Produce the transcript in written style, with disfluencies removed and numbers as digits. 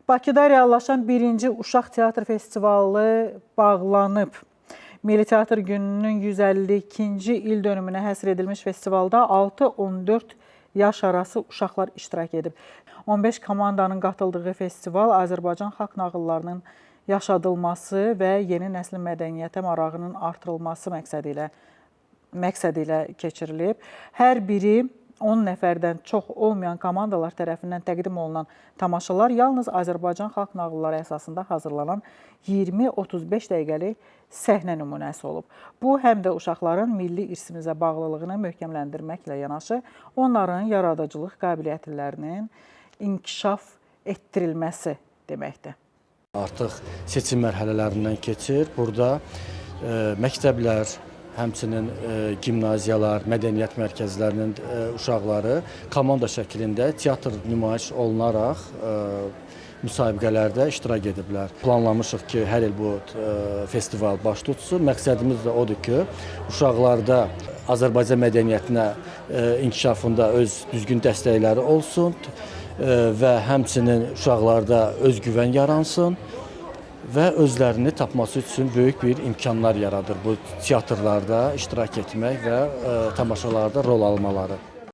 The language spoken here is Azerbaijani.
Bakıda reallaşan 1-ci Uşaq Teatr Festivalı bağlanıb. Milli Teatr Gününün 152-ci il dönümünə həsr edilmiş festivalda 6-14 yaş arası uşaqlar iştirak edib. 15 komandanın qatıldığı festival Azərbaycan xalq nağıllarının yaşadılması və yeni nəslin mədəniyyətə marağının artırılması məqsədi ilə keçirilib. Hər biri 10 nəfərdən çox olmayan komandalar tərəfindən təqdim olunan tamaşalar yalnız Azərbaycan xalq nağılları əsasında hazırlanan 20-35 dəqiqəlik səhnə nümunəsi olub. Bu, həm də uşaqların milli irsimizə bağlılığını möhkəmləndirməklə yanaşı, onların yaradıcılıq qabiliyyətlərinin inkişaf etdirilməsi deməkdir. Artıq seçim mərhələlərindən keçir. Burada məktəblər, həmçinin gimnaziyalar, mədəniyyət mərkəzlərinin uşaqları komanda şəklində teatr nümayiş olunaraq müsabiqələrdə iştirak ediblər. Planlamışıq ki, hər il bu festival baş tutsun. Məqsədimiz də odur ki, uşaqlarda Azərbaycan mədəniyyətinə inkişafında öz düzgün dəstəkləri olsun və həmçinin uşaqlarda özgüvən yaransın və özlərini tapması üçün böyük bir imkanlar yaradır bu teatrlarda iştirak etmək və tamaşalarda rol almaları.